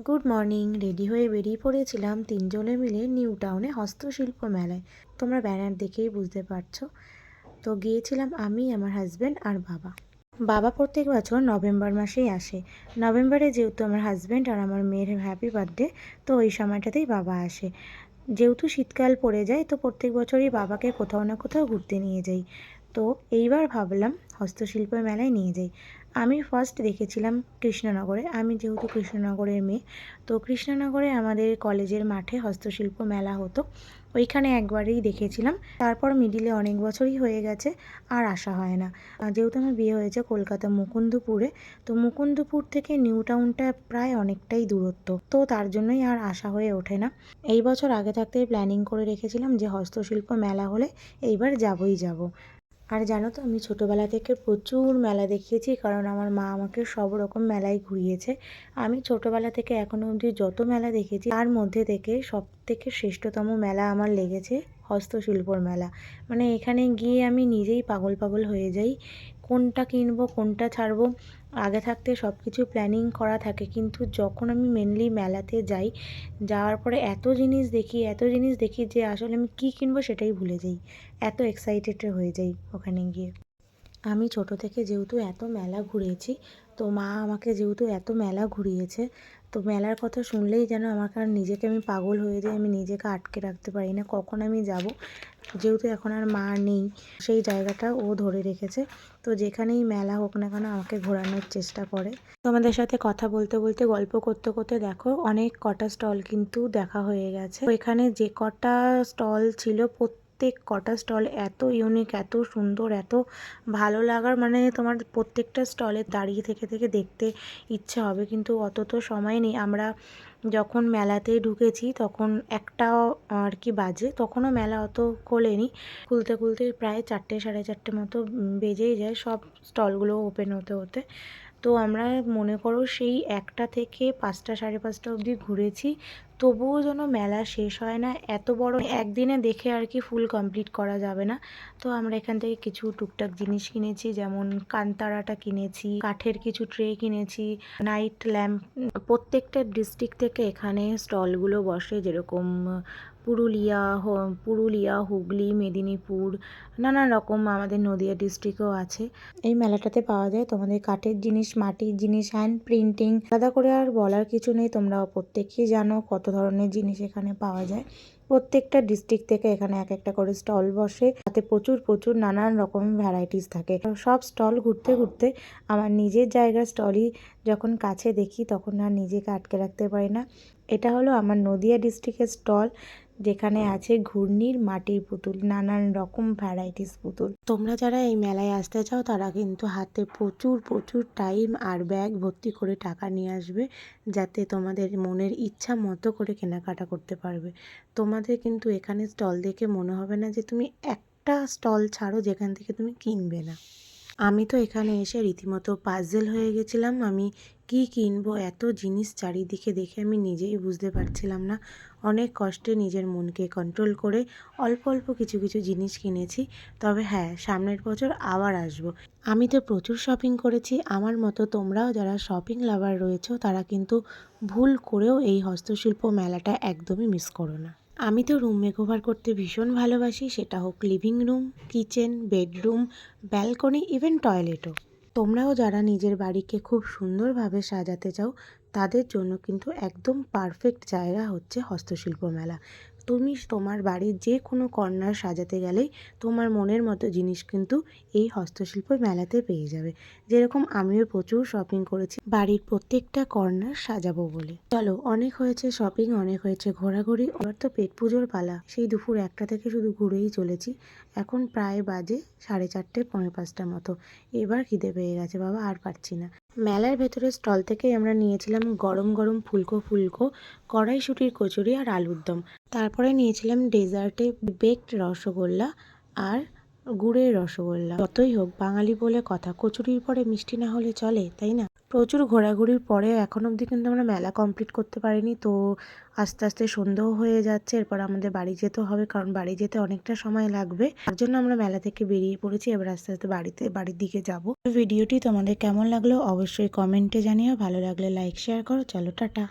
Good morning. Ready হয়ে বেরিয়ে পড়েছিলাম তিনজনে মিলে নিউ টাউনে হস্তশিল্প মেলায়। তোমরা ব্যানার দেখেই বুঝতে পারছো। তো গিয়েছিলাম আমি, আমার হাজব্যান্ড আর বাবা। বাবা প্রত্যেক বছর নভেম্বর মাসেই আসে। নভেম্বরে যেহেতু আমার হাজব্যান্ড আর আমার মেয়ের হ্যাপি বার্থডে, তো ওই সময়টাতেই বাবা আসে। যেহেতু শীতকাল পড়ে যায়, তো প্রত্যেক বছরই বাবাকে কোথাও না কোথাও ঘুরতে নিয়ে যাই। তো এইবার ভাবলাম হস্তশিল্প মেলায় নিয়ে যাই। আমি ফার্স্ট দেখেছিলাম কৃষ্ণনগরে। আমি যেহেতু কৃষ্ণনগরের মেয়ে, তো কৃষ্ণনগরে আমাদের কলেজের মাঠে হস্তশিল্প মেলা হতো। ওইখানে একবারেই দেখেছিলাম। তারপর মিডিলে অনেক বছরই হয়ে গেছে, আর আসা হয় না। যেহেতু আমার বিয়ে হয়েছে কলকাতা মুকুন্দপুরে, তো মুকুন্দপুর থেকে নিউ টাউনটা প্রায় অনেকটাই দূরত্ব, তো তার জন্যই আর আসা হয়ে ওঠে না। এই বছর আগে থাকতেই প্ল্যানিং করে রেখেছিলাম যে হস্তশিল্প মেলা হলে এইবার যাবই যাব। আর জানো তো, আমি ছোটোবেলা থেকে প্রচুর মেলা দেখিয়েছি, কারণ আমার মা আমাকে সব রকম মেলায় ঘুরিয়েছে। আমি ছোটোবেলা থেকে এখনও অবধি যত মেলা দেখেছি, তার মধ্যে থেকে সব থেকে শ্রেষ্ঠতম মেলা আমার লেগেছে হস্তশিল্পর মেলা। মানে এখানে গিয়ে আমি নিজেই পাগল পাগল হয়ে যাই। কোনটা কিনবো, কোনটা ছাড়বো, আগে থাকতে সব কিছু প্ল্যানিং করা থাকে, কিন্তু যখন আমি মেনলি মেলাতে যাই, যাওয়ার পরে এত জিনিস দেখি যে আসলে আমি কী কিনবো সেটাই ভুলে যাই। এত এক্সাইটেড হয়ে যাই ওখানে গিয়ে। আমি ছোটো থেকে যেহেতু এত মেলা ঘুরেছি, তো মা আমাকে যেহেতু এত মেলা ঘুরিয়েছে, তো মেলার কথা শুনলেই যেন আমাকে আর নিজেকে আমি পাগল হয়ে যাই। আমি নিজেকে আটকে রাখতে পারি না কখন আমি যাব। যেহেতু এখন আর মা নেই, সেই জায়গাটা ও ধরে রেখেছে। তো যেখানেই মেলা হোক না কেন আমাকে ঘোরানোর চেষ্টা করে। তোমাদের সাথে কথা বলতে বলতে গল্প করতে করতে দেখো অনেক কটা স্টল কিন্তু দেখা হয়ে গেছে। এখানে যে কটা স্টল ছিল, প্রত্যেক কটা স্টল এত ইউনিক, এত সুন্দর, এত ভালো লাগার, মানে তোমার প্রত্যেকটা স্টলে দাঁড়িয়ে থেকে থেকে দেখতে ইচ্ছে হবে, কিন্তু অত তো সময় নেই। আমরা যখন মেলাতে ঢুকেছি তখন একটা আর কি বাজে, তখনও মেলা অত খোলেনি। খুলতে খুলতে প্রায় 4টে সাড়ে 4টে মতো বেজেই যায় সব স্টলগুলো ওপেন হতে হতে। তো আমরা মনে করো সেই 1টা থেকে 5টা সাড়ে 5টা অবধি ঘুরেছি, তবুও যেন মেলা শেষ হয় না। এত বড় একদিনে দেখে আর কি ফুল কমপ্লিট করা যাবে না। তো আমরা এখান থেকে কিছু টুকটাক জিনিস কিনেছি, যেমন কান্তারাটা কিনেছি, কাঠের কিছু ট্রে কিনেছি, নাইট ল্যাম্প। প্রত্যেকটা ডিস্ট্রিক্ট থেকে এখানে স্টলগুলো বসে, যেরকম পুরুলিয়া, হুগলি, মেদিনীপুর, নানা রকম আমাদের নদিয়া ডিস্ট্রিক্টও আছে। এই মেলাটাতে পাওয়া যায় তোমাদের কাঠের জিনিস, মাটির জিনিস, হ্যান্ড প্রিন্টিং। আলাদা করে আর বলার কিছু নেই, তোমরা প্রত্যেকেই জানো কত ধরনের জিনিস এখানে পাওয়া যায়। প্রত্যেকটা ডিস্ট্রিক্ট থেকে এখানে এক একটা করে স্টল বসে, তাতে প্রচুর প্রচুর নানান রকম ভ্যারাইটিস থাকে। সব স্টল ঘুরতে ঘুরতে আমার নিজের জায়গার স্টলই যখন কাছে দেখি, তখন আর নিজেকে আটকে রাখতে পারি না। এটা হলো আমার নদিয়া ডিস্ট্রিক্টের স্টল, যেখানে আছে ঘূর্ণির মাটির পুতুল, নানান রকম ভ্যারাইটিস পুতুল। তোমরা যারা এই মেলায় আসতে চাও তারা কিন্তু হাতে প্রচুর প্রচুর টাইম আর ব্যাগ ভর্তি করে টাকা নিয়ে আসবে, যাতে তোমাদের মনের ইচ্ছা মতো করে কেনাকাটা করতে পারবে। তোমাদের কিন্তু এখানে স্টল দেখে মনে হবে না যে তুমি একটা স্টল ছাড়ো যেখান থেকে তুমি কিনবে না। আমি তো এখানে এসে রীতিমতো পাজল হয়ে গেছিলাম। আমি কি কিনবো, এত জিনিস চারিদিকে দেখে আমি নিজেই বুঝতে পারছিলাম না। অনেক কষ্টে নিজের মনকে কন্ট্রোল করে অল্প অল্প কিছু কিছু জিনিস কিনেছি। তবে হ্যাঁ, সামনের বছর আবার আসবো। আমি তো প্রচুর শপিং করেছি। আমার মতো তোমরাও যারা শপিং লাভার রয়েছো, তারা কিন্তু ভুল করেও এই হস্তশিল্প মেলাটা একদমই মিস করো না। আমি তো রুম মেকওভার করতে ভীষণ ভালোবাসি, সেটা হোক living room, kitchen, bedroom, balcony, even টয়লেটও। তোমরাও যারা নিজের বাড়িকে খুব সুন্দরভাবে সাজাতে চাও, তাদের জন্য কিন্তু একদম পারফেক্ট জায়গা হচ্ছে হস্তশিল্প মেলা। তুমি তোমার বাড়ির যে কোনো কর্নার সাজাতে গেলেই তোমার মনের মতো জিনিস কিন্তু এই হস্তশিল্প মেলাতে পেয়ে যাবে। যেরকম আমিও প্রচুর শপিং করেছি বাড়ির প্রত্যেকটা কর্নার সাজাবো বলে। চলো, অনেক হয়েছে শপিং, অনেক হয়েছে ঘোরাঘুরি। এবার তো পেট পুজোর পালা। সেই দুপুর 1টা থেকে শুধু ঘুরেই চলেছি। এখন প্রায় বাজে 4:30 পৌনে 5টা মতো। এবার খিদে পেয়ে গেছে বাবা, আর পারছি না। মেলার ভেতরে স্টল থেকেই আমরা নিয়েছিলাম গরম গরম ফুলকো ফুলকো, কড়াইশুঁটির কচুরি আর আলুর দম। তারপরে নিয়েছিলাম ডেজার্টে বেকড রসগোল্লা আর গুড়ের রসগোল্লা। যতই হোক বাঙালি বলে কথা, কচুরির পরে মিষ্টি না হলে চলে, তাই না? প্রচুর ঘোরাঘুরির পরে এখন অবধি কিন্তু আমরা মেলা কমপ্লিট করতে পারিনি। তো আস্তে আস্তে সন্ধেও হয়ে যাচ্ছে, এরপর আমাদের বাড়ি যেতে হবে, কারণ বাড়ি যেতে অনেকটা সময় লাগবে। তার জন্য আমরা মেলা থেকে বেরিয়ে পড়েছি। এবার আস্তে আস্তে বাড়ির দিকে যাব। ভিডিওটি তোমাদের কেমন লাগলো অবশ্যই কমেন্টে জানিও। ভালো লাগলে লাইক শেয়ার করো। চলো, টাটা।